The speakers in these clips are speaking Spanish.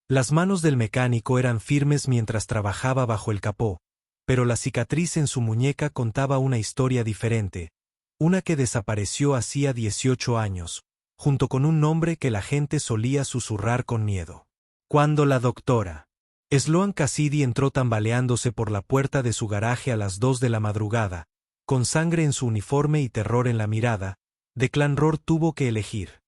Las manos del mecánico eran firmes mientras trabajaba bajo el capó, pero la cicatriz en su muñeca contaba una historia diferente, una que desapareció hacía 18 años, junto con un nombre que la gente solía susurrar con miedo. Cuando la doctora Sloan Cassidy entró tambaleándose por la puerta de su garaje a las 2 de la madrugada, con sangre en su uniforme y terror en la mirada, Declan Rohr tuvo que elegir: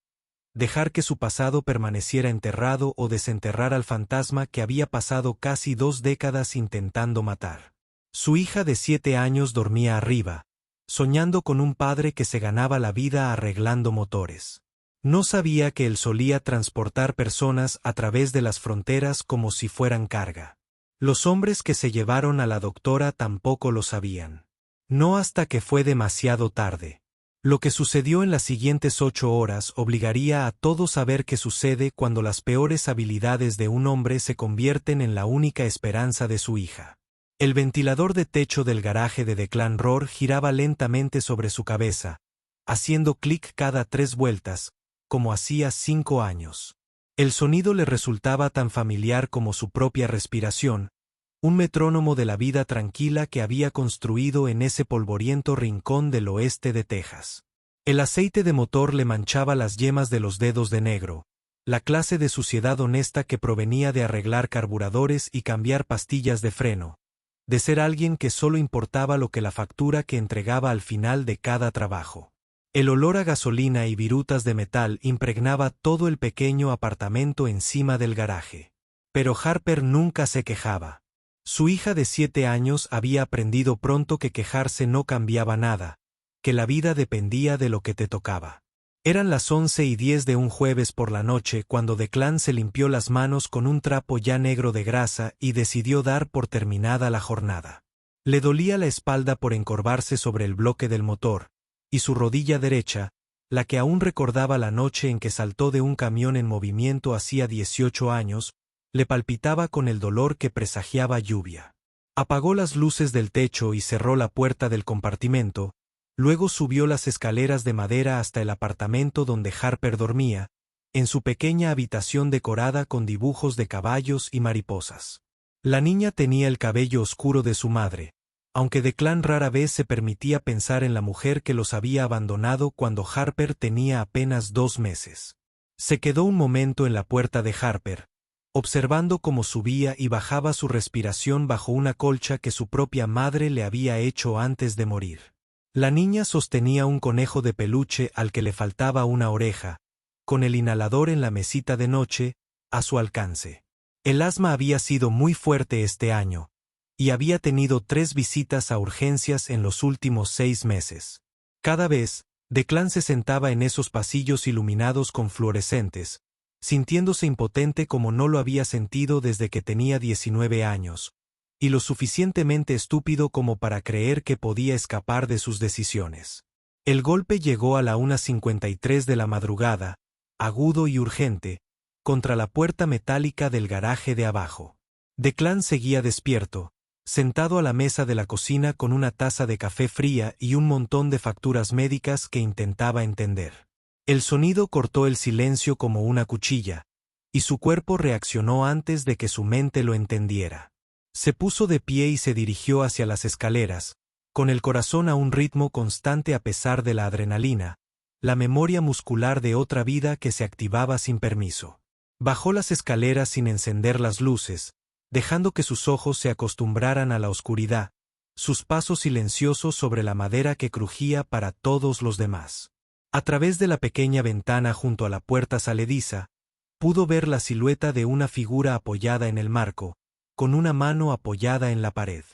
dejar que su pasado permaneciera enterrado o desenterrar al fantasma que había pasado casi 2 décadas intentando matar. Su hija de 7 años dormía arriba, soñando con un padre que se ganaba la vida arreglando motores. No sabía que él solía transportar personas a través de las fronteras como si fueran carga. Los hombres que se llevaron a la doctora tampoco lo sabían. No hasta que fue demasiado tarde. Lo que sucedió en las siguientes 8 horas obligaría a todos a ver qué sucede cuando las peores habilidades de un hombre se convierten en la única esperanza de su hija. El ventilador de techo del garaje de Declan Rohr giraba lentamente sobre su cabeza, haciendo clic cada 3 vueltas, como hacía 5 años. El sonido le resultaba tan familiar como su propia respiración, un metrónomo de la vida tranquila que había construido en ese polvoriento rincón del oeste de Texas. El aceite de motor le manchaba las yemas de los dedos de negro, la clase de suciedad honesta que provenía de arreglar carburadores y cambiar pastillas de freno, de ser alguien que solo importaba lo que la factura que entregaba al final de cada trabajo. El olor a gasolina y virutas de metal impregnaba todo el pequeño apartamento encima del garaje. Pero Harper nunca se quejaba. Su hija de 7 años había aprendido pronto que quejarse no cambiaba nada, que la vida dependía de lo que te tocaba. Eran las 11:10 de un jueves por la noche cuando Declan se limpió las manos con un trapo ya negro de grasa y decidió dar por terminada la jornada. Le dolía la espalda por encorvarse sobre el bloque del motor, y su rodilla derecha, la que aún recordaba la noche en que saltó de un camión en movimiento hacía 18 años, le palpitaba con el dolor que presagiaba lluvia. Apagó las luces del techo y cerró la puerta del compartimento, luego subió las escaleras de madera hasta el apartamento donde Harper dormía, en su pequeña habitación decorada con dibujos de caballos y mariposas. La niña tenía el cabello oscuro de su madre, aunque Declan rara vez se permitía pensar en la mujer que los había abandonado cuando Harper tenía apenas 2 meses. Se quedó un momento en la puerta de Harper, observando cómo subía y bajaba su respiración bajo una colcha que su propia madre le había hecho antes de morir. La niña sostenía un conejo de peluche al que le faltaba una oreja, con el inhalador en la mesita de noche, a su alcance. El asma había sido muy fuerte este año, y había tenido 3 visitas a urgencias en los últimos 6 meses. Cada vez, Declan se sentaba en esos pasillos iluminados con fluorescentes, sintiéndose impotente como no lo había sentido desde que tenía 19 años, y lo suficientemente estúpido como para creer que podía escapar de sus decisiones. El golpe llegó a la 1:53 de la madrugada, agudo y urgente, contra la puerta metálica del garaje de abajo. Declan seguía despierto, sentado a la mesa de la cocina con una taza de café fría y un montón de facturas médicas que intentaba entender. El sonido cortó el silencio como una cuchilla, y su cuerpo reaccionó antes de que su mente lo entendiera. Se puso de pie y se dirigió hacia las escaleras, con el corazón a un ritmo constante a pesar de la adrenalina, la memoria muscular de otra vida que se activaba sin permiso. Bajó las escaleras sin encender las luces, dejando que sus ojos se acostumbraran a la oscuridad, sus pasos silenciosos sobre la madera que crujía para todos los demás. A través de la pequeña ventana junto a la puerta salediza, pudo ver la silueta de una figura apoyada en el marco, con una mano apoyada en la pared.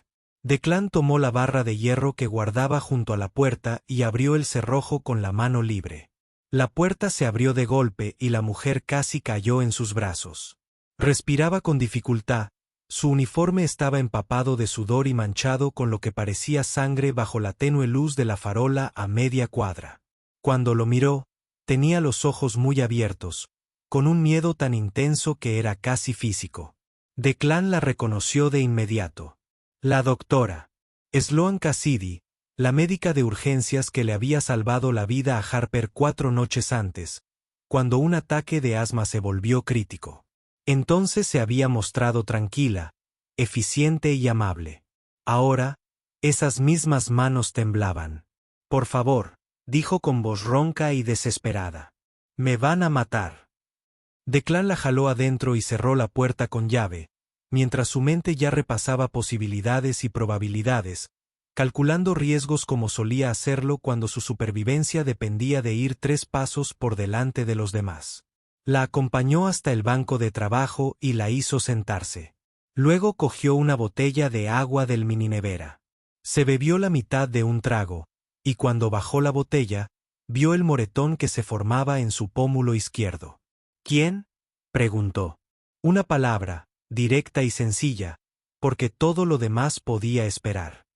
Declan tomó la barra de hierro que guardaba junto a la puerta y abrió el cerrojo con la mano libre. La puerta se abrió de golpe y la mujer casi cayó en sus brazos. Respiraba con dificultad, su uniforme estaba empapado de sudor y manchado con lo que parecía sangre bajo la tenue luz de la farola a media cuadra. Cuando lo miró, tenía los ojos muy abiertos, con un miedo tan intenso que era casi físico. Declan la reconoció de inmediato. La doctora Sloan Cassidy, la médica de urgencias que le había salvado la vida a Harper 4 noches antes, cuando un ataque de asma se volvió crítico. Entonces se había mostrado tranquila, eficiente y amable. Ahora, esas mismas manos temblaban. «Por favor», dijo con voz ronca y desesperada. «Me van a matar». Declan la jaló adentro y cerró la puerta con llave, mientras su mente ya repasaba posibilidades y probabilidades, calculando riesgos como solía hacerlo cuando su supervivencia dependía de ir 3 pasos por delante de los demás. La acompañó hasta el banco de trabajo y la hizo sentarse. Luego cogió una botella de agua del mininevera. Se bebió la mitad de un trago, y cuando bajó la botella, vio el moretón que se formaba en su pómulo izquierdo. «¿Quién?», preguntó. Una palabra, directa y sencilla, porque todo lo demás podía esperar.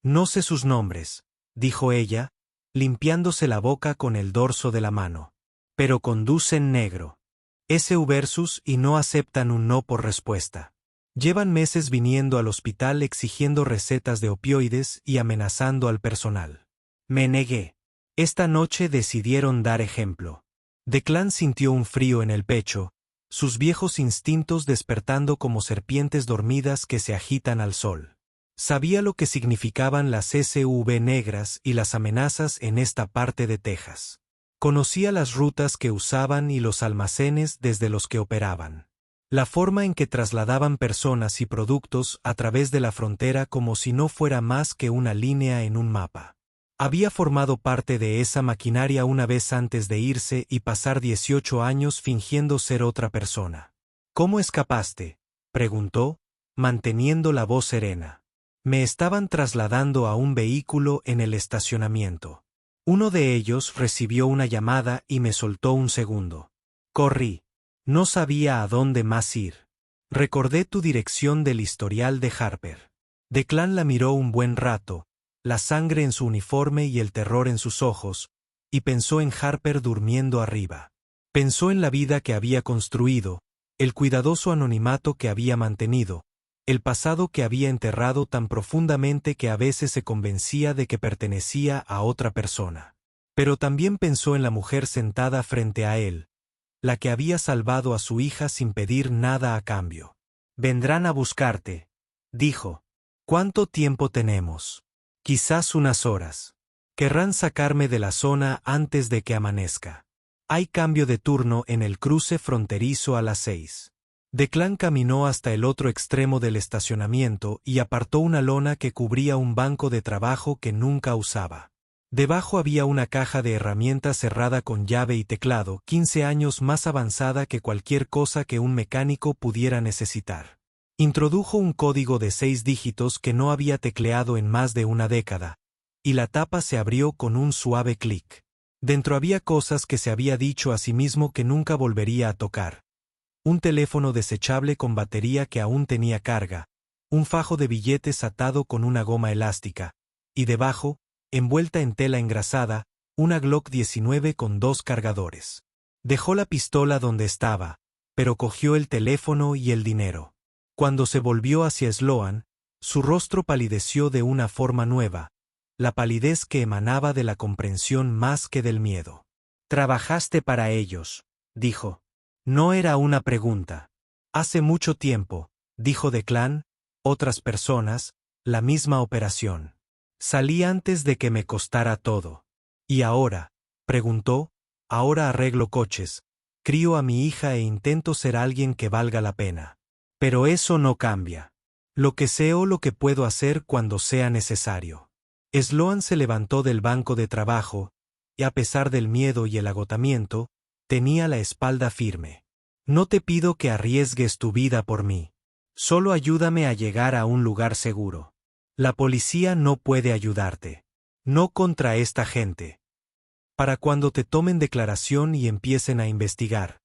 «No sé sus nombres», dijo ella, limpiándose la boca con el dorso de la mano. «Pero conducen negro. SV versus y no aceptan un no por respuesta. Llevan meses viniendo al hospital exigiendo recetas de opioides y amenazando al personal. Me negué. Esta noche decidieron dar ejemplo». Declan sintió un frío en el pecho, sus viejos instintos despertando como serpientes dormidas que se agitan al sol. Sabía lo que significaban las SV negras y las amenazas en esta parte de Texas. Conocía las rutas que usaban y los almacenes desde los que operaban. La forma en que trasladaban personas y productos a través de la frontera como si no fuera más que una línea en un mapa. Había formado parte de esa maquinaria una vez antes de irse y pasar 18 años fingiendo ser otra persona. «¿Cómo escapaste?», preguntó, manteniendo la voz serena. «Me estaban trasladando a un vehículo en el estacionamiento. Uno de ellos recibió una llamada y me soltó un segundo. Corrí. No sabía a dónde más ir. Recordé tu dirección del historial de Harper». Declan la miró un buen rato, la sangre en su uniforme y el terror en sus ojos, y pensó en Harper durmiendo arriba. Pensó en la vida que había construido, el cuidadoso anonimato que había mantenido, el pasado que había enterrado tan profundamente que a veces se convencía de que pertenecía a otra persona. Pero también pensó en la mujer sentada frente a él, la que había salvado a su hija sin pedir nada a cambio. «Vendrán a buscarte», dijo. «¿Cuánto tiempo tenemos?» «Quizás unas horas. Querrán sacarme de la zona antes de que amanezca. Hay cambio de turno en el cruce fronterizo a las 6». Declan caminó hasta el otro extremo del estacionamiento y apartó una lona que cubría un banco de trabajo que nunca usaba. Debajo había una caja de herramientas cerrada con llave y teclado, 15 años más avanzada que cualquier cosa que un mecánico pudiera necesitar. Introdujo un código de 6 dígitos que no había tecleado en más de una década, y la tapa se abrió con un suave clic. Dentro había cosas que se había dicho a sí mismo que nunca volvería a tocar. Un teléfono desechable con batería que aún tenía carga, un fajo de billetes atado con una goma elástica, y debajo, envuelta en tela engrasada, una Glock 19 con 2 cargadores. Dejó la pistola donde estaba, pero cogió el teléfono y el dinero. Cuando se volvió hacia Sloan, su rostro palideció de una forma nueva, la palidez que emanaba de la comprensión más que del miedo. «Trabajaste para ellos», dijo. No era una pregunta. «Hace mucho tiempo», dijo Declan, «otras personas, la misma operación. Salí antes de que me costara todo». «¿Y ahora?», preguntó. «Ahora arreglo coches, crío a mi hija e intento ser alguien que valga la pena. Pero eso no cambia. Lo que sé o lo que puedo hacer cuando sea necesario». Sloan se levantó del banco de trabajo, y a pesar del miedo y el agotamiento, tenía la espalda firme. «No te pido que arriesgues tu vida por mí. Solo ayúdame a llegar a un lugar seguro. La policía no puede ayudarte. No contra esta gente. Para cuando te tomen declaración y empiecen a investigar,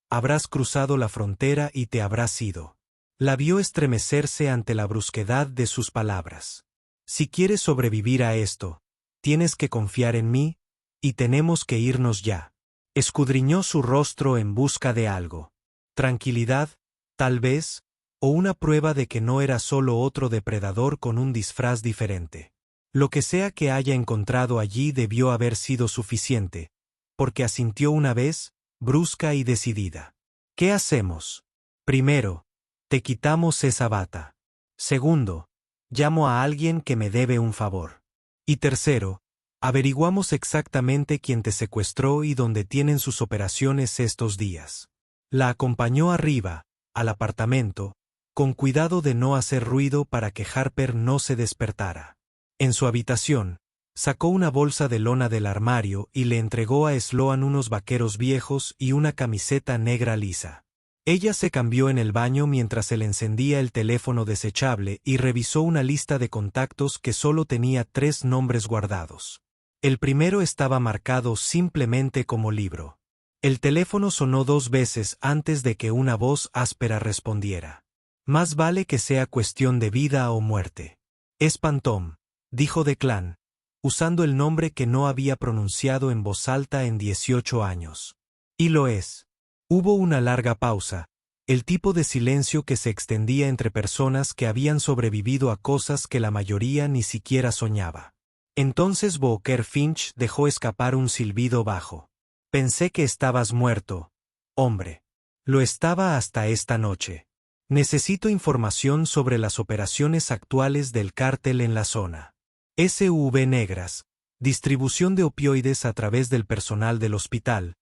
habrás cruzado la frontera y te habrás ido». La vio estremecerse ante la brusquedad de sus palabras. «Si quieres sobrevivir a esto, tienes que confiar en mí, y tenemos que irnos ya». Escudriñó su rostro en busca de algo. Tranquilidad, tal vez, o una prueba de que no era solo otro depredador con un disfraz diferente. Lo que sea que haya encontrado allí debió haber sido suficiente, porque asintió una vez, brusca y decidida. «¿Qué hacemos?». Primero, te quitamos esa bata. Segundo, llamo a alguien que me debe un favor. Y tercero, averiguamos exactamente quién te secuestró y dónde tienen sus operaciones estos días. La acompañó arriba, al apartamento, con cuidado de no hacer ruido para que Harper no se despertara. En su habitación, sacó una bolsa de lona del armario y le entregó a Sloan unos vaqueros viejos y una camiseta negra lisa. Ella se cambió en el baño mientras él encendía el teléfono desechable y revisó una lista de contactos que solo tenía 3 nombres guardados. El primero estaba marcado simplemente como libro. El teléfono sonó 2 veces antes de que una voz áspera respondiera. Más vale que sea cuestión de vida o muerte. Es Phantom, dijo Declan, usando el nombre que no había pronunciado en voz alta en 18 años. Y lo es. Hubo una larga pausa, el tipo de silencio que se extendía entre personas que habían sobrevivido a cosas que la mayoría ni siquiera soñaba. Entonces Booker Finch dejó escapar un silbido bajo. Pensé que estabas muerto, hombre. Lo estaba hasta esta noche. Necesito información sobre las operaciones actuales del cártel en la zona. SV Negras, distribución de opioides a través del personal del hospital,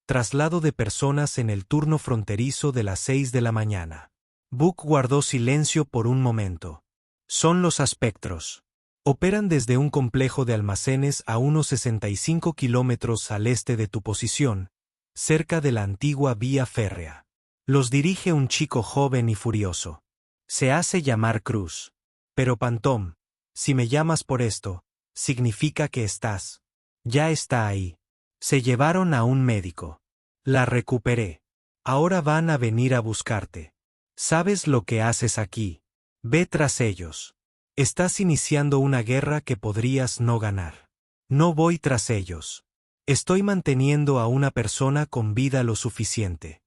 traslado de personas en el turno fronterizo de las 6 de la mañana. Book guardó silencio por un momento. Son los Aspectros. Operan desde un complejo de almacenes a unos 65 kilómetros al este de tu posición, cerca de la antigua vía férrea. Los dirige un chico joven y furioso. Se hace llamar Cruz. Pero Phantom, si me llamas por esto, significa que estás. Ya está ahí. Se llevaron a un médico. La recuperé. Ahora van a venir a buscarte. ¿Sabes lo que haces aquí? Ve tras ellos. Estás iniciando una guerra que podrías no ganar. No voy tras ellos. Estoy manteniendo a una persona con vida lo suficiente.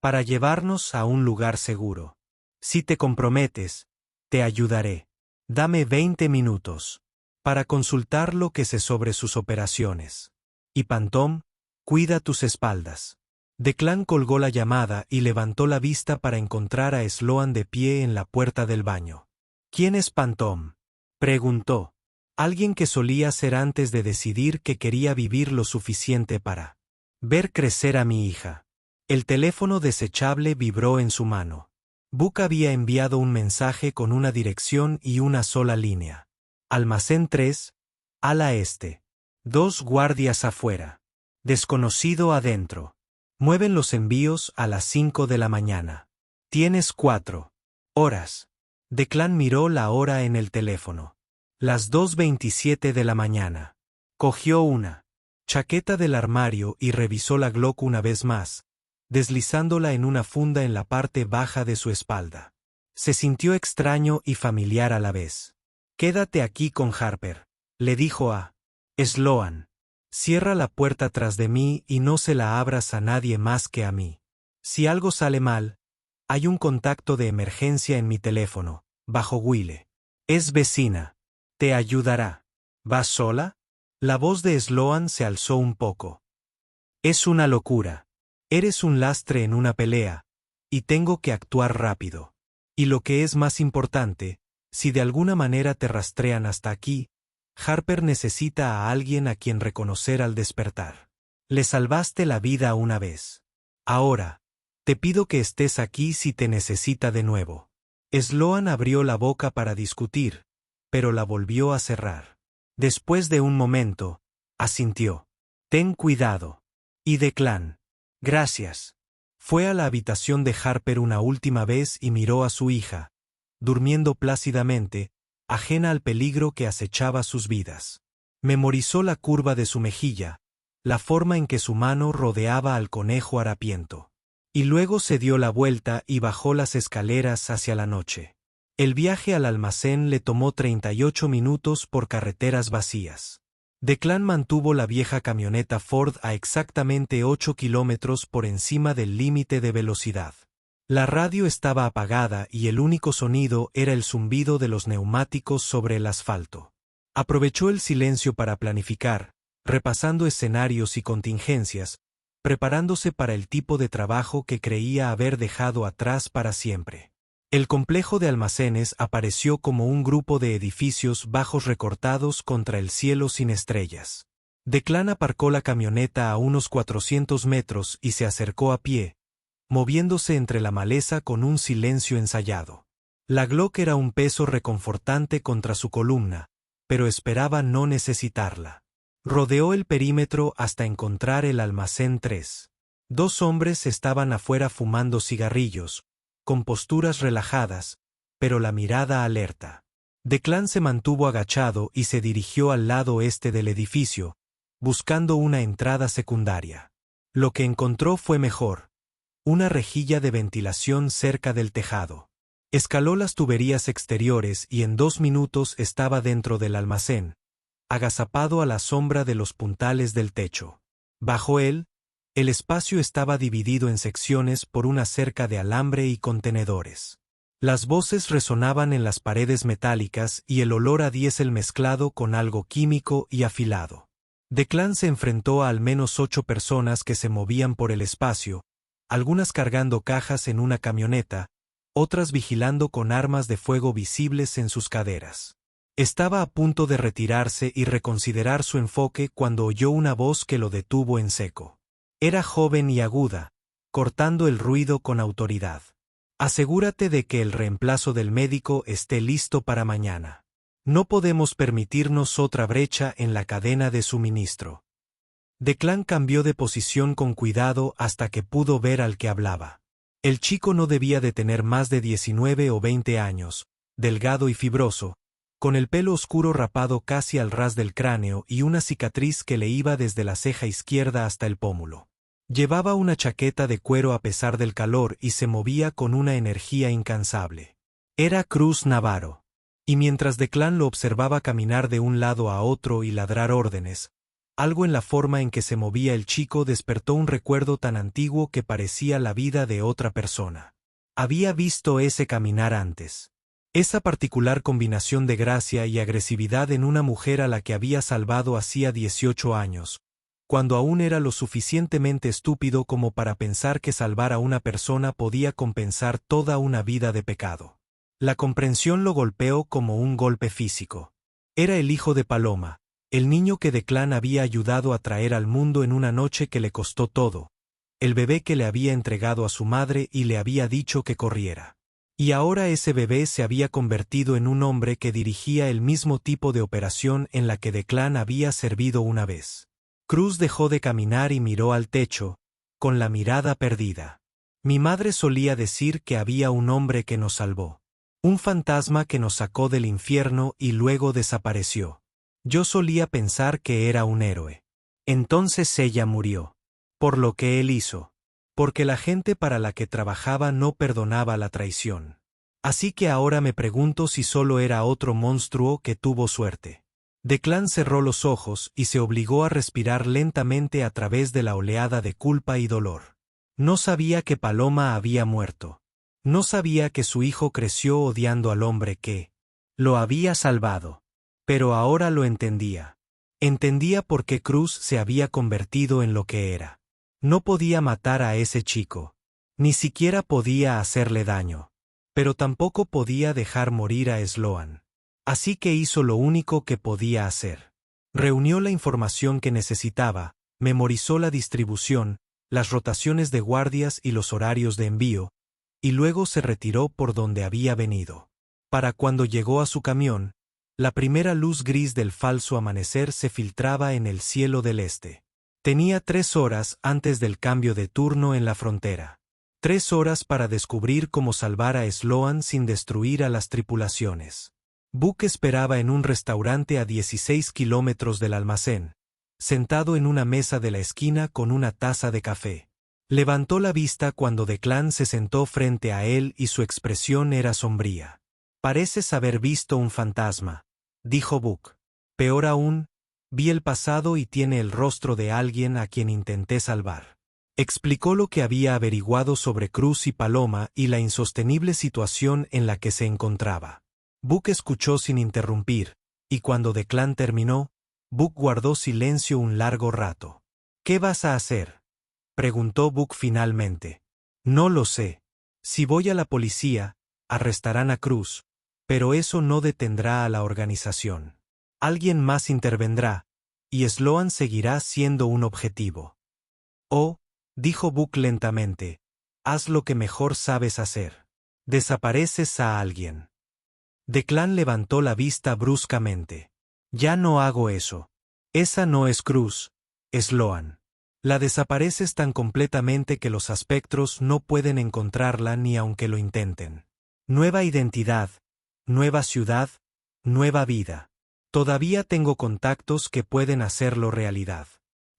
Para llevarnos a un lugar seguro. Si te comprometes, te ayudaré. Dame 20 minutos. Para consultar lo que sé sobre sus operaciones. Y Phantom, cuida tus espaldas. Declan colgó la llamada y levantó la vista para encontrar a Sloan de pie en la puerta del baño. ¿Quién es Phantom?, preguntó. Alguien que solía ser antes de decidir que quería vivir lo suficiente para ver crecer a mi hija. El teléfono desechable vibró en su mano. Book había enviado un mensaje con una dirección y una sola línea. Almacén 3, ala este. 2 guardias afuera. Desconocido adentro. Mueven los envíos a las 5 de la mañana. Tienes 4 horas. Declan miró la hora en el teléfono. Las 2:27 de la mañana. Cogió una chaqueta del armario y revisó la Glock una vez más, deslizándola en una funda en la parte baja de su espalda. Se sintió extraño y familiar a la vez. Quédate aquí con Harper, le dijo a Sloan. Cierra la puerta tras de mí y no se la abras a nadie más que a mí. Si algo sale mal, hay un contacto de emergencia en mi teléfono, bajo Wille. Es vecina. Te ayudará. ¿Vas sola? La voz de Sloan se alzó un poco. Es una locura. Eres un lastre en una pelea, y tengo que actuar rápido. Y lo que es más importante, si de alguna manera te rastrean hasta aquí, Harper necesita a alguien a quien reconocer al despertar. Le salvaste la vida una vez. Ahora, te pido que estés aquí si te necesita de nuevo. Sloan abrió la boca para discutir, pero la volvió a cerrar. Después de un momento, asintió. Ten cuidado. Y Declan. Gracias. Fue a la habitación de Harper una última vez y miró a su hija, durmiendo plácidamente, ajena al peligro que acechaba sus vidas. Memorizó la curva de su mejilla, la forma en que su mano rodeaba al conejo harapiento. Y luego se dio la vuelta y bajó las escaleras hacia la noche. El viaje al almacén le tomó 38 minutos por carreteras vacías. Declan mantuvo la vieja camioneta Ford a exactamente 8 kilómetros por encima del límite de velocidad. La radio estaba apagada y el único sonido era el zumbido de los neumáticos sobre el asfalto. Aprovechó el silencio para planificar, repasando escenarios y contingencias, preparándose para el tipo de trabajo que creía haber dejado atrás para siempre. El complejo de almacenes apareció como un grupo de edificios bajos recortados contra el cielo sin estrellas. Declan aparcó la camioneta a unos 400 metros y se acercó a pie, moviéndose entre la maleza con un silencio ensayado. La Glock era un peso reconfortante contra su columna, pero esperaba no necesitarla. Rodeó el perímetro hasta encontrar el almacén 3. Dos hombres estaban afuera fumando cigarrillos, con posturas relajadas, pero la mirada alerta. Declan se mantuvo agachado y se dirigió al lado este del edificio, buscando una entrada secundaria. Lo que encontró fue mejor: una rejilla de ventilación cerca del tejado. Escaló las tuberías exteriores y en 2 minutos estaba dentro del almacén, agazapado a la sombra de los puntales del techo. Bajo él, el espacio estaba dividido en secciones por una cerca de alambre y contenedores. Las voces resonaban en las paredes metálicas y el olor a diésel mezclado con algo químico y afilado. Declan se enfrentó a al menos 8 personas que se movían por el espacio, algunas cargando cajas en una camioneta, otras vigilando con armas de fuego visibles en sus caderas. Estaba a punto de retirarse y reconsiderar su enfoque cuando oyó una voz que lo detuvo en seco. Era joven y aguda, cortando el ruido con autoridad. Asegúrate de que el reemplazo del médico esté listo para mañana. No podemos permitirnos otra brecha en la cadena de suministro. Declan cambió de posición con cuidado hasta que pudo ver al que hablaba. El chico no debía de tener más de 19 o 20 años, delgado y fibroso, con el pelo oscuro rapado casi al ras del cráneo y una cicatriz que le iba desde la ceja izquierda hasta el pómulo. Llevaba una chaqueta de cuero a pesar del calor y se movía con una energía incansable. Era Cruz Navarro. Y mientras Declan lo observaba caminar de un lado a otro y ladrar órdenes, algo en la forma en que se movía el chico despertó un recuerdo tan antiguo que parecía la vida de otra persona. Había visto ese caminar antes. Esa particular combinación de gracia y agresividad en una mujer a la que había salvado hacía 18 años, cuando aún era lo suficientemente estúpido como para pensar que salvar a una persona podía compensar toda una vida de pecado. La comprensión lo golpeó como un golpe físico. Era el hijo de Paloma, el niño que Declan había ayudado a traer al mundo en una noche que le costó todo, el bebé que le había entregado a su madre y le había dicho que corriera. Y ahora ese bebé se había convertido en un hombre que dirigía el mismo tipo de operación en la que Declan había servido una vez. Cruz dejó de caminar y miró al techo, con la mirada perdida. Mi madre solía decir que había un hombre que nos salvó. Un fantasma que nos sacó del infierno y luego desapareció. Yo solía pensar que era un héroe. Entonces ella murió. Por lo que él hizo. Porque la gente para la que trabajaba no perdonaba la traición. Así que ahora me pregunto si solo era otro monstruo que tuvo suerte. Declan cerró los ojos y se obligó a respirar lentamente a través de la oleada de culpa y dolor. No sabía que Paloma había muerto. No sabía que su hijo creció odiando al hombre que lo había salvado. Pero ahora lo entendía. Entendía por qué Cruz se había convertido en lo que era. No podía matar a ese chico. Ni siquiera podía hacerle daño. Pero tampoco podía dejar morir a Sloan. Así que hizo lo único que podía hacer. Reunió la información que necesitaba, memorizó la distribución, las rotaciones de guardias y los horarios de envío, y luego se retiró por donde había venido. Para cuando llegó a su camión, la primera luz gris del falso amanecer se filtraba en el cielo del este. Tenía 3 horas antes del cambio de turno en la frontera. 3 horas para descubrir cómo salvar a Sloan sin destruir a las tripulaciones. Buck esperaba en un restaurante a 16 kilómetros del almacén, sentado en una mesa de la esquina con una taza de café. Levantó la vista cuando Declan se sentó frente a él y su expresión era sombría. «Pareces haber visto un fantasma», dijo Buck. «Peor aún, vi el pasado y tiene el rostro de alguien a quien intenté salvar». Explicó lo que había averiguado sobre Cruz y Paloma y la insostenible situación en la que se encontraba. Buck escuchó sin interrumpir, y cuando Declan terminó, Buck guardó silencio un largo rato. «¿Qué vas a hacer?», preguntó Buck finalmente. No lo sé. Si voy a la policía, arrestarán a Cruz, pero eso no detendrá a la organización. Alguien más intervendrá, y Sloan seguirá siendo un objetivo. Oh, dijo Buck lentamente, haz lo que mejor sabes hacer. Desapareces a alguien. Declan levantó la vista bruscamente. Ya no hago eso. Esa no es Cruz, Sloan. La desapareces tan completamente que los espectros no pueden encontrarla ni aunque lo intenten. Nueva identidad, nueva ciudad, nueva vida. Todavía tengo contactos que pueden hacerlo realidad.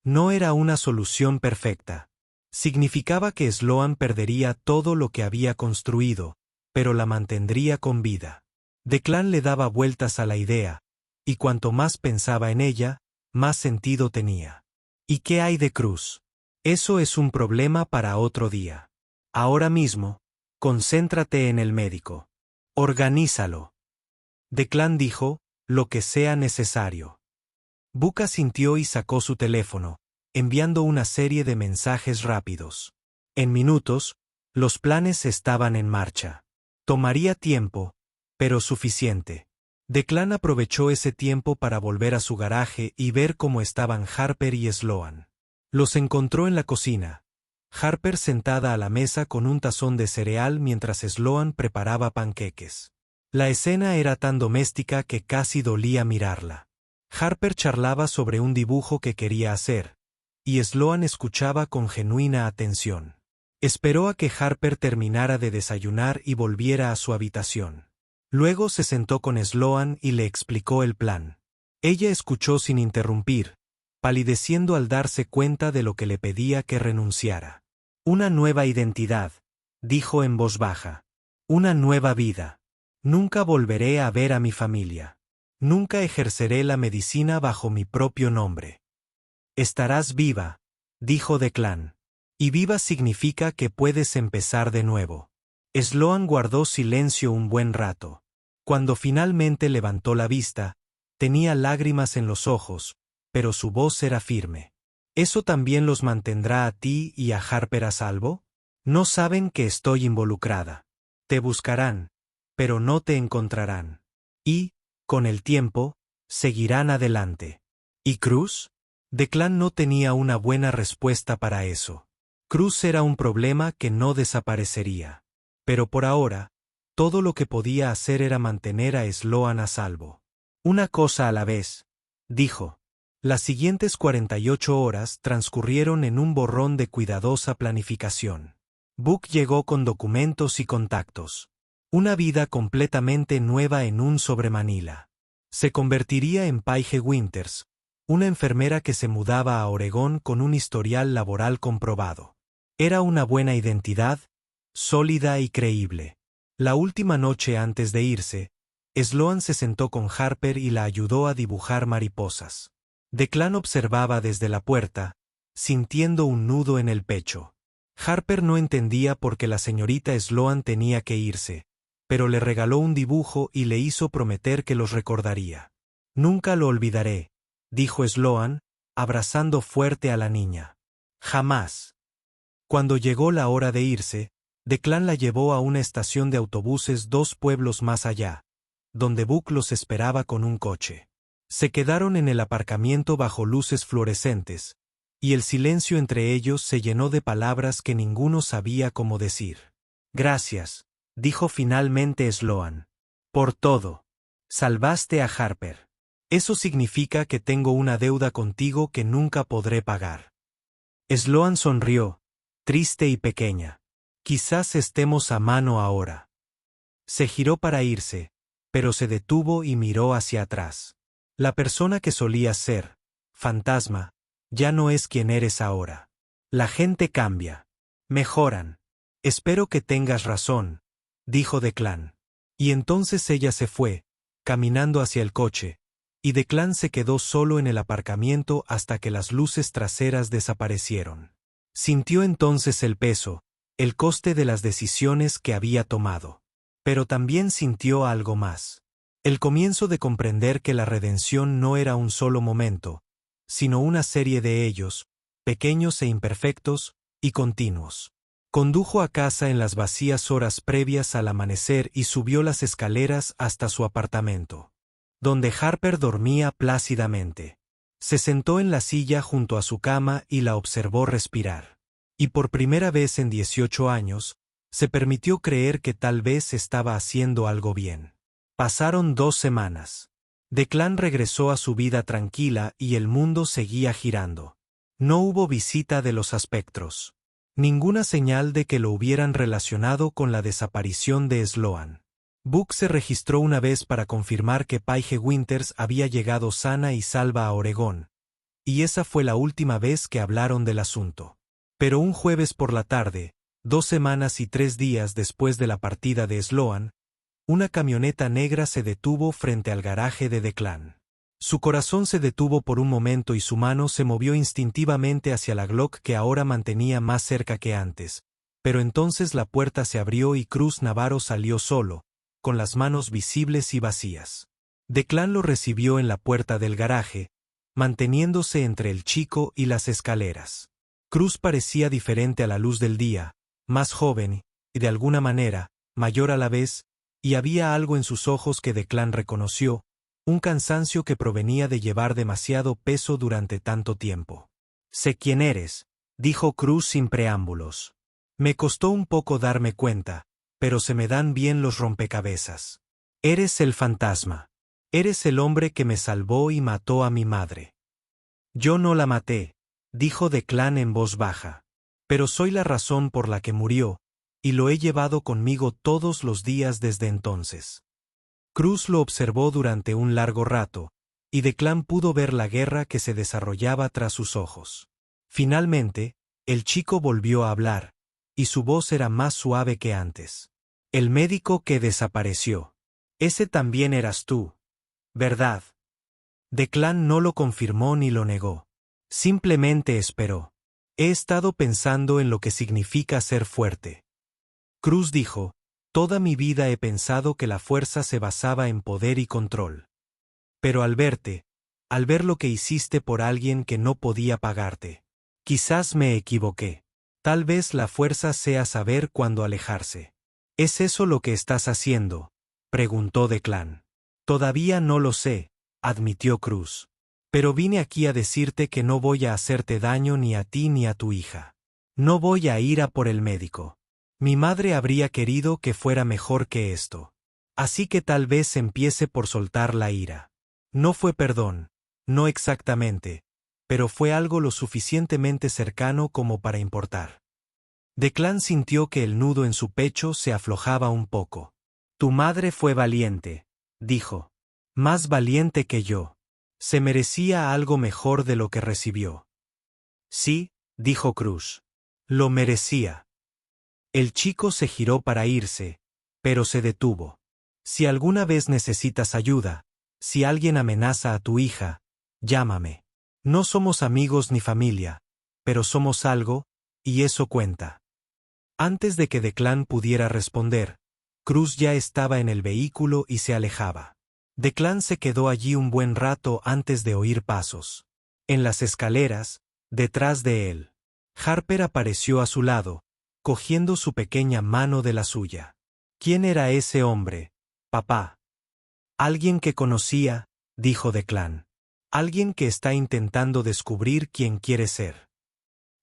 No era una solución perfecta. Significaba que Sloan perdería todo lo que había construido, pero la mantendría con vida. Declan le daba vueltas a la idea, y cuanto más pensaba en ella, más sentido tenía. ¿Y qué hay de Cruz? Eso es un problema para otro día. Ahora mismo, concéntrate en el médico. Organízalo. Declan dijo, lo que sea necesario. Buck asintió y sacó su teléfono, enviando una serie de mensajes rápidos. En minutos, los planes estaban en marcha. Tomaría tiempo, pero suficiente. Declan aprovechó ese tiempo para volver a su garaje y ver cómo estaban Harper y Sloan. Los encontró en la cocina. Harper sentada a la mesa con un tazón de cereal mientras Sloan preparaba panqueques. La escena era tan doméstica que casi dolía mirarla. Harper charlaba sobre un dibujo que quería hacer, y Sloan escuchaba con genuina atención. Esperó a que Harper terminara de desayunar y volviera a su habitación. Luego se sentó con Sloan y le explicó el plan. Ella escuchó sin interrumpir, palideciendo al darse cuenta de lo que le pedía que renunciara. Una nueva identidad, dijo en voz baja. Una nueva vida. Nunca volveré a ver a mi familia. Nunca ejerceré la medicina bajo mi propio nombre. Estarás viva, dijo Declan. Y viva significa que puedes empezar de nuevo. Sloan guardó silencio un buen rato. Cuando finalmente levantó la vista, tenía lágrimas en los ojos, pero su voz era firme. ¿Eso también los mantendrá a ti y a Harper a salvo? No saben que estoy involucrada. Te buscarán, pero no te encontrarán. Y, con el tiempo, seguirán adelante. ¿Y Cruz? Declan no tenía una buena respuesta para eso. Cruz era un problema que no desaparecería. Pero por ahora, todo lo que podía hacer era mantener a Sloan a salvo. Una cosa a la vez, dijo. Las siguientes 48 horas transcurrieron en un borrón de cuidadosa planificación. Buck llegó con documentos y contactos. Una vida completamente nueva en un sobre Manila. Se convertiría en Paige Winters, una enfermera que se mudaba a Oregón con un historial laboral comprobado. Era una buena identidad, sólida y creíble. La última noche antes de irse, Sloan se sentó con Harper y la ayudó a dibujar mariposas. Declan observaba desde la puerta, sintiendo un nudo en el pecho. Harper no entendía por qué la señorita Sloan tenía que irse, pero le regaló un dibujo y le hizo prometer que los recordaría. Nunca lo olvidaré, dijo Sloan, abrazando fuerte a la niña. Jamás. Cuando llegó la hora de irse, Declan la llevó a una estación de autobuses 2 pueblos más allá, donde Buck los esperaba con un coche. Se quedaron en el aparcamiento bajo luces fluorescentes, y el silencio entre ellos se llenó de palabras que ninguno sabía cómo decir. Gracias, dijo finalmente Sloan. Por todo. Salvaste a Harper. Eso significa que tengo una deuda contigo que nunca podré pagar. Sloan sonrió, triste y pequeña. Quizás estemos a mano ahora. Se giró para irse, pero se detuvo y miró hacia atrás. La persona que solías ser, fantasma, ya no es quien eres ahora. La gente cambia. Mejoran. Espero que tengas razón, dijo Declan. Y entonces ella se fue, caminando hacia el coche, y Declan se quedó solo en el aparcamiento hasta que las luces traseras desaparecieron. Sintió entonces el peso, el coste de las decisiones que había tomado. Pero también sintió algo más. El comienzo de comprender que la redención no era un solo momento, sino una serie de ellos, pequeños e imperfectos, y continuos. Condujo a casa en las vacías horas previas al amanecer y subió las escaleras hasta su apartamento, donde Harper dormía plácidamente. Se sentó en la silla junto a su cama y la observó respirar. Y por primera vez en 18 años, se permitió creer que tal vez estaba haciendo algo bien. Pasaron 2 semanas. Declan regresó a su vida tranquila y el mundo seguía girando. No hubo visita de los espectros. Ninguna señal de que lo hubieran relacionado con la desaparición de Sloan. Book se registró una vez para confirmar que Paige Winters había llegado sana y salva a Oregón, y esa fue la última vez que hablaron del asunto. Pero un jueves por la tarde, 2 semanas y 3 días después de la partida de Sloan, una camioneta negra se detuvo frente al garaje de Declan. Su corazón se detuvo por un momento y su mano se movió instintivamente hacia la Glock que ahora mantenía más cerca que antes, pero entonces la puerta se abrió y Cruz Navarro salió solo, con las manos visibles y vacías. Declan lo recibió en la puerta del garaje, manteniéndose entre el chico y las escaleras. Cruz parecía diferente a la luz del día, más joven y, de alguna manera, mayor a la vez, y había algo en sus ojos que Declan reconoció, un cansancio que provenía de llevar demasiado peso durante tanto tiempo. «Sé quién eres», dijo Cruz sin preámbulos. «Me costó un poco darme cuenta, pero se me dan bien los rompecabezas. Eres el fantasma. Eres el hombre que me salvó y mató a mi madre». «Yo no la maté», dijo Declan en voz baja. «Pero soy la razón por la que murió, y lo he llevado conmigo todos los días desde entonces». Cruz lo observó durante un largo rato, y Declan pudo ver la guerra que se desarrollaba tras sus ojos. Finalmente, el chico volvió a hablar, y su voz era más suave que antes. «El médico que desapareció. Ese también eras tú, ¿verdad?» Declan no lo confirmó ni lo negó. Simplemente esperó. «He estado pensando en lo que significa ser fuerte». Cruz dijo, «Toda mi vida he pensado que la fuerza se basaba en poder y control. Pero al verte, al ver lo que hiciste por alguien que no podía pagarte, quizás me equivoqué. Tal vez la fuerza sea saber cuándo alejarse». «¿Es eso lo que estás haciendo?», preguntó Declan. «Todavía no lo sé», admitió Cruz. «Pero vine aquí a decirte que no voy a hacerte daño ni a ti ni a tu hija. No voy a ir a por el médico. Mi madre habría querido que fuera mejor que esto. Así que tal vez empiece por soltar la ira. No fue perdón, no exactamente, pero fue algo lo suficientemente cercano como para importar». Declan sintió que el nudo en su pecho se aflojaba un poco. «Tu madre fue valiente», dijo. «Más valiente que yo. Se merecía algo mejor de lo que recibió». «Sí», dijo Cruz. «Lo merecía». El chico se giró para irse, pero se detuvo. «Si alguna vez necesitas ayuda, si alguien amenaza a tu hija, llámame. No somos amigos ni familia, pero somos algo, y eso cuenta». Antes de que Declan pudiera responder, Cruz ya estaba en el vehículo y se alejaba. Declan se quedó allí un buen rato antes de oír pasos. En las escaleras, detrás de él, Harper apareció a su lado, cogiendo su pequeña mano de la suya. «¿Quién era ese hombre, papá?» «Alguien que conocía», dijo Declan. «Alguien que está intentando descubrir quién quiere ser».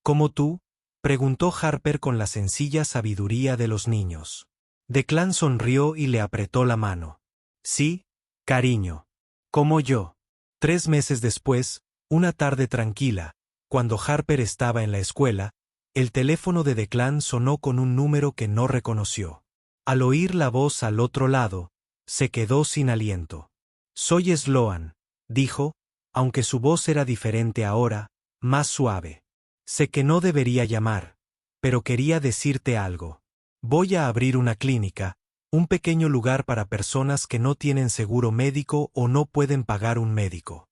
«¿Como tú?», preguntó Harper con la sencilla sabiduría de los niños. Declan sonrió y le apretó la mano. «Sí, cariño. Como yo». 3 meses después, una tarde tranquila, cuando Harper estaba en la escuela, el teléfono de Declan sonó con un número que no reconoció. Al oír la voz al otro lado, se quedó sin aliento. «Soy Sloan», dijo, aunque su voz era diferente ahora, más suave. «Sé que no debería llamar, pero quería decirte algo. Voy a abrir una clínica, un pequeño lugar para personas que no tienen seguro médico o no pueden pagar un médico.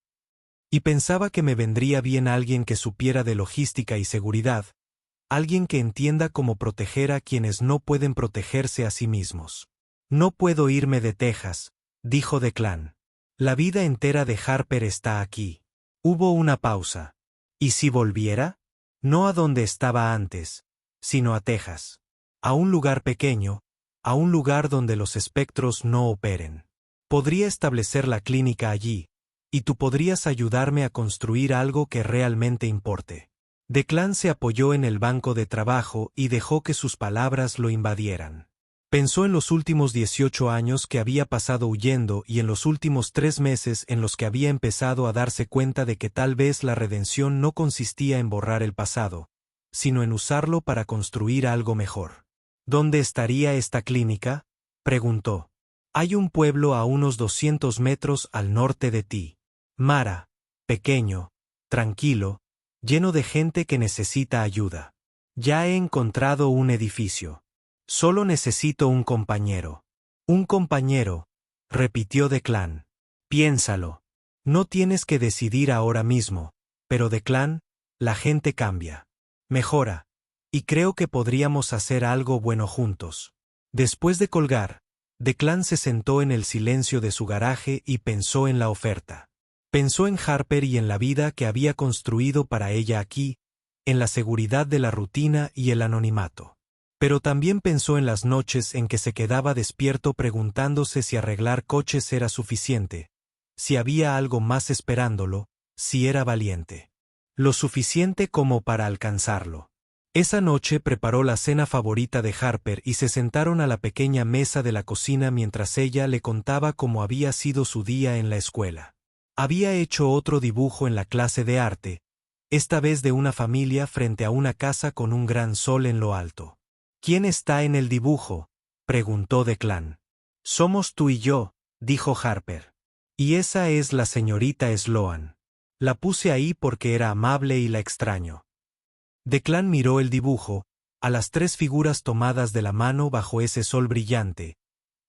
Y pensaba que me vendría bien alguien que supiera de logística y seguridad, alguien que entienda cómo proteger a quienes no pueden protegerse a sí mismos. No puedo irme de Texas», dijo Declan. «La vida entera de Harper está aquí». Hubo una pausa. «¿Y si volviera?». No a donde estaba antes, sino a Texas. A un lugar pequeño, a un lugar donde los espectros no operen. Podría establecer la clínica allí, y tú podrías ayudarme a construir algo que realmente importe. Declan se apoyó en el banco de trabajo y dejó que sus palabras lo invadieran. Pensó en los últimos 18 años que había pasado huyendo y en los últimos 3 meses en los que había empezado a darse cuenta de que tal vez la redención no consistía en borrar el pasado, sino en usarlo para construir algo mejor. ¿Dónde estaría esta clínica?, preguntó. Hay un pueblo a unos 200 metros al norte de ti. Mara, pequeño, tranquilo, lleno de gente que necesita ayuda. Ya he encontrado un edificio. Solo necesito un compañero. Un compañero, repitió Declan. Piénsalo. No tienes que decidir ahora mismo, pero Declan, la gente cambia. Mejora. Y creo que podríamos hacer algo bueno juntos. Después de colgar, Declan se sentó en el silencio de su garaje y pensó en la oferta. Pensó en Harper y en la vida que había construido para ella aquí, en la seguridad de la rutina y el anonimato. Pero también pensó en las noches en que se quedaba despierto preguntándose si arreglar coches era suficiente, si había algo más esperándolo, si era valiente. Lo suficiente como para alcanzarlo. Esa noche preparó la cena favorita de Harper y se sentaron a la pequeña mesa de la cocina mientras ella le contaba cómo había sido su día en la escuela. Había hecho otro dibujo en la clase de arte, esta vez de una familia frente a una casa con un gran sol en lo alto. ¿Quién está en el dibujo?, preguntó Declan. Somos tú y yo, dijo Harper. Y esa es la señorita Sloan. La puse ahí porque era amable y la extraño. Declan miró el dibujo, a las 3 figuras tomadas de la mano bajo ese sol brillante,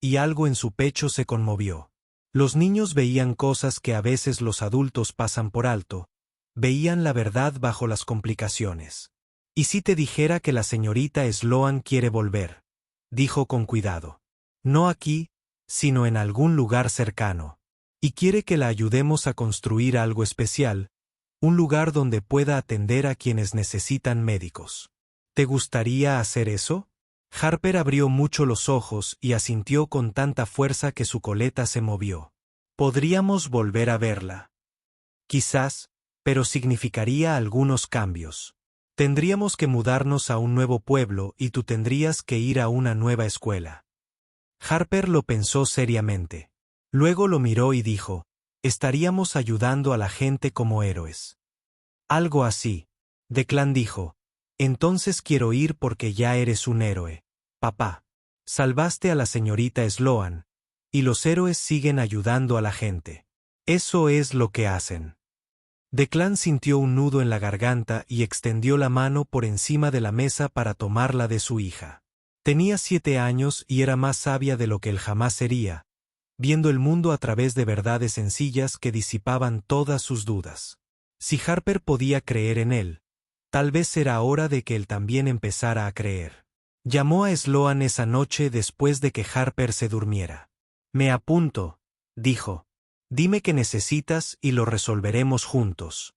y algo en su pecho se conmovió. Los niños veían cosas que a veces los adultos pasan por alto, veían la verdad bajo las complicaciones. ¿Y si te dijera que la señorita Sloan quiere volver?, dijo con cuidado. No aquí, sino en algún lugar cercano. Y quiere que la ayudemos a construir algo especial, un lugar donde pueda atender a quienes necesitan médicos. ¿Te gustaría hacer eso? Harper abrió mucho los ojos y asintió con tanta fuerza que su coleta se movió. Podríamos volver a verla. Quizás, pero significaría algunos cambios. Tendríamos que mudarnos a un nuevo pueblo y tú tendrías que ir a una nueva escuela. Harper lo pensó seriamente. Luego lo miró y dijo, estaríamos ayudando a la gente como héroes. Algo así. Declan dijo, entonces quiero ir porque ya eres un héroe, papá. Salvaste a la señorita Sloan, y los héroes siguen ayudando a la gente. Eso es lo que hacen. Declan sintió un nudo en la garganta y extendió la mano por encima de la mesa para tomarla de su hija. Tenía 7 años y era más sabia de lo que él jamás sería, viendo el mundo a través de verdades sencillas que disipaban todas sus dudas. Si Harper podía creer en él, tal vez era hora de que él también empezara a creer. Llamó a Sloan esa noche después de que Harper se durmiera. Me apunto, dijo. Dime qué necesitas y lo resolveremos juntos.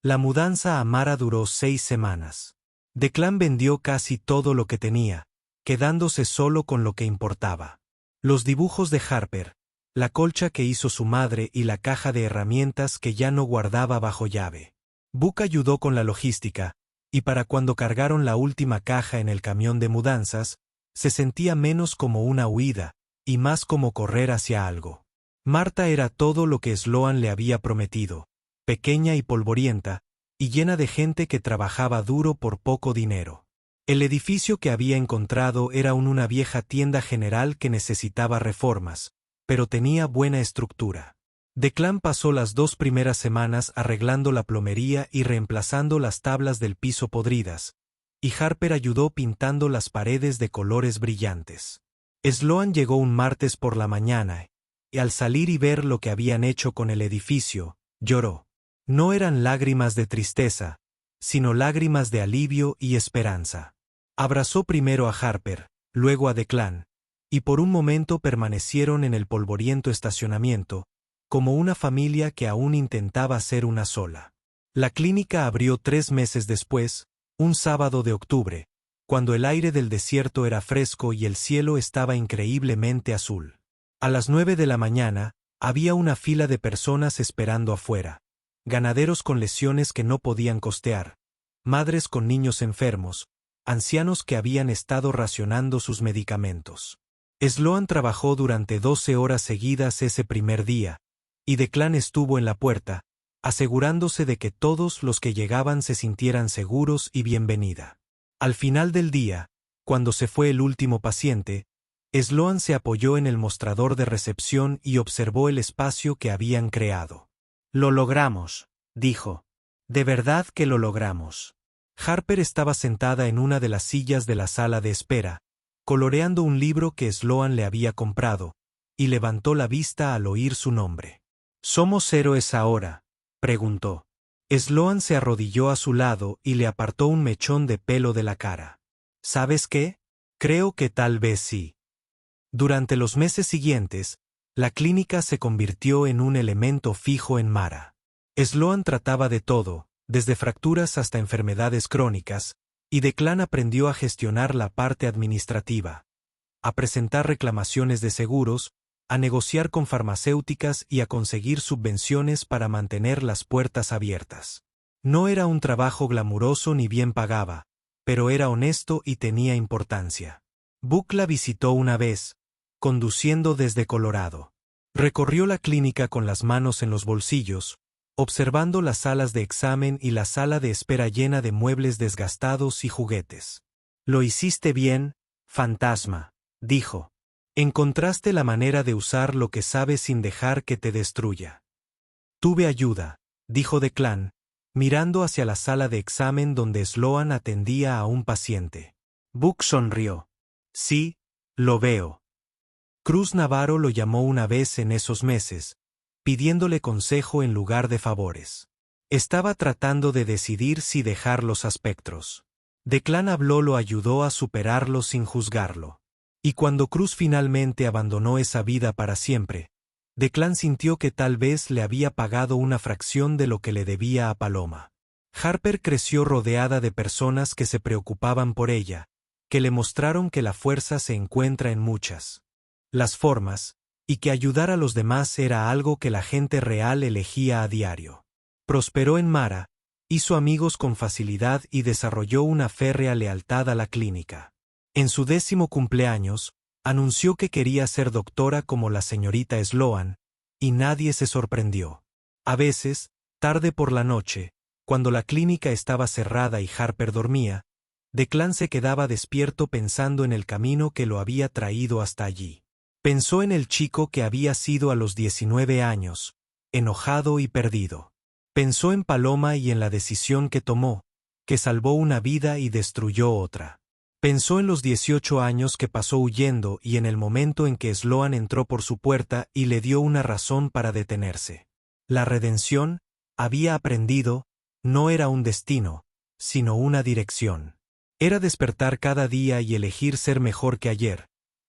La mudanza a Mara duró 6 semanas. Declan vendió casi todo lo que tenía, quedándose solo con lo que importaba. Los dibujos de Harper, la colcha que hizo su madre y la caja de herramientas que ya no guardaba bajo llave. Buck ayudó con la logística, y para cuando cargaron la última caja en el camión de mudanzas, se sentía menos como una huida, y más como correr hacia algo. Marta era todo lo que Sloan le había prometido, pequeña y polvorienta, y llena de gente que trabajaba duro por poco dinero. El edificio que había encontrado era una vieja tienda general que necesitaba reformas, pero tenía buena estructura. Declan pasó las 2 primeras semanas arreglando la plomería y reemplazando las tablas del piso podridas, y Harper ayudó pintando las paredes de colores brillantes. Sloan llegó un martes por la mañana, y al salir y ver lo que habían hecho con el edificio, lloró. No eran lágrimas de tristeza, sino lágrimas de alivio y esperanza. Abrazó primero a Harper, luego a Declan, y por un momento permanecieron en el polvoriento estacionamiento, como una familia que aún intentaba ser una sola. La clínica abrió 3 meses después, un sábado de octubre, cuando el aire del desierto era fresco y el cielo estaba increíblemente azul. A las 9 de la mañana, había una fila de personas esperando afuera. Ganaderos con lesiones que no podían costear, madres con niños enfermos, ancianos que habían estado racionando sus medicamentos. Sloan trabajó durante 12 horas seguidas ese primer día, y Declan estuvo en la puerta, asegurándose de que todos los que llegaban se sintieran seguros y bienvenida. Al final del día, cuando se fue el último paciente, Sloan se apoyó en el mostrador de recepción y observó el espacio que habían creado. «Lo logramos», dijo. «De verdad que lo logramos». Harper estaba sentada en una de las sillas de la sala de espera, coloreando un libro que Sloan le había comprado, y levantó la vista al oír su nombre. «¿Somos héroes ahora?», preguntó. Sloan se arrodilló a su lado y le apartó un mechón de pelo de la cara. «¿Sabes qué? Creo que tal vez sí». Durante los meses siguientes, la clínica se convirtió en un elemento fijo en Mara. Sloan trataba de todo, desde fracturas hasta enfermedades crónicas, y Declan aprendió a gestionar la parte administrativa, a presentar reclamaciones de seguros, a negociar con farmacéuticas y a conseguir subvenciones para mantener las puertas abiertas. No era un trabajo glamuroso ni bien pagaba, pero era honesto y tenía importancia. Buck la visitó una vez, conduciendo desde Colorado. Recorrió la clínica con las manos en los bolsillos, observando las salas de examen y la sala de espera llena de muebles desgastados y juguetes. «Lo hiciste bien, fantasma», dijo. «Encontraste la manera de usar lo que sabes sin dejar que te destruya». «Tuve ayuda», dijo Declan, mirando hacia la sala de examen donde Sloan atendía a un paciente. Buck sonrió. «Sí, lo veo». Cruz Navarro lo llamó una vez en esos meses, pidiéndole consejo en lugar de favores. Estaba tratando de decidir si dejar los aspectos. Declan habló lo ayudó a superarlo sin juzgarlo. Y cuando Cruz finalmente abandonó esa vida para siempre, Declan sintió que tal vez le había pagado una fracción de lo que le debía a Paloma. Harper creció rodeada de personas que se preocupaban por ella, que le mostraron que la fuerza se encuentra en las formas, y que ayudar a los demás era algo que la gente real elegía a diario. Prosperó en Mara, hizo amigos con facilidad y desarrolló una férrea lealtad a la clínica. En su 10º cumpleaños, anunció que quería ser doctora como la señorita Sloan, y nadie se sorprendió. A veces, tarde por la noche, cuando la clínica estaba cerrada y Harper dormía, Declan se quedaba despierto pensando en el camino que lo había traído hasta allí. Pensó en el chico que había sido a los 19 años, enojado y perdido. Pensó en Paloma y en la decisión que tomó, que salvó una vida y destruyó otra. Pensó en los 18 años que pasó huyendo y en el momento en que Sloan entró por su puerta y le dio una razón para detenerse. La redención, había aprendido, no era un destino, sino una dirección. Era despertar cada día y elegir ser mejor que ayer.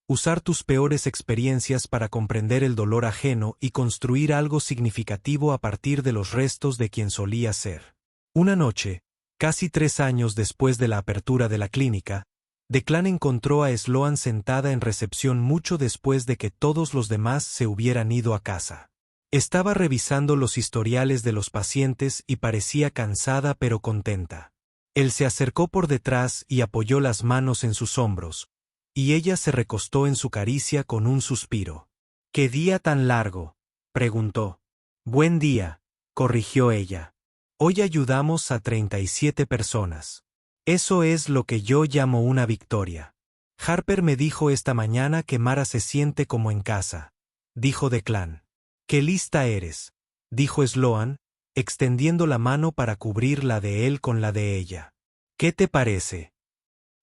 Usar tus peores experiencias para comprender el dolor ajeno y construir algo significativo a partir de los restos de quien solía ser. Una noche, casi 3 años después de la apertura de la clínica, Declan encontró a Sloan sentada en recepción mucho después de que todos los demás se hubieran ido a casa. Estaba revisando los historiales de los pacientes y parecía cansada pero contenta. Él se acercó por detrás y apoyó las manos en sus hombros, y ella se recostó en su caricia con un suspiro. «¿Qué día tan largo?», preguntó. «Buen día», corrigió ella. «Hoy ayudamos a 37 personas. Eso es lo que yo llamo una victoria». «Harper me dijo esta mañana que Mara se siente como en casa», dijo Declan. «Qué lista eres», dijo Sloan, extendiendo la mano para cubrir la de él con la de ella. «¿Qué te parece?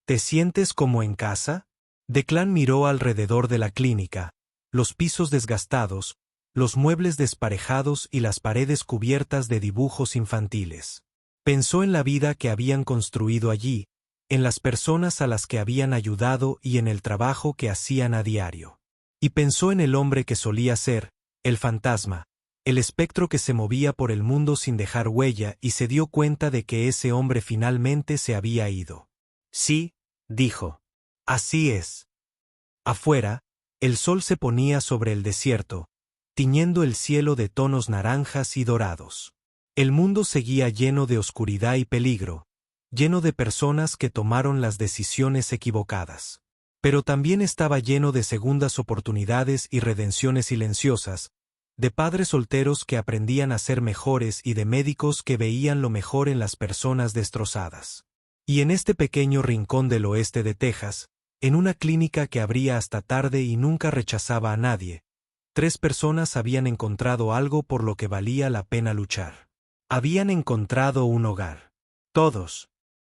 ¿Te sientes como en casa?». Declan miró alrededor de la clínica, los pisos desgastados, los muebles desparejados y las paredes cubiertas de dibujos infantiles. Pensó en la vida que habían construido allí, en las personas a las que habían ayudado y en el trabajo que hacían a diario. Y pensó en el hombre que solía ser, el fantasma, el espectro que se movía por el mundo sin dejar huella, y se dio cuenta de que ese hombre finalmente se había ido. Sí, dijo. Así es. Afuera, el sol se ponía sobre el desierto, tiñendo el cielo de tonos naranjas y dorados. El mundo seguía lleno de oscuridad y peligro, lleno de personas que tomaron las decisiones equivocadas. Pero también estaba lleno de segundas oportunidades y redenciones silenciosas, de padres solteros que aprendían a ser mejores y de médicos que veían lo mejor en las personas destrozadas. Y en este pequeño rincón del oeste de Texas, en una clínica que abría hasta tarde y nunca rechazaba a nadie, 3 personas habían encontrado algo por lo que valía la pena luchar. Habían encontrado un hogar. Todos,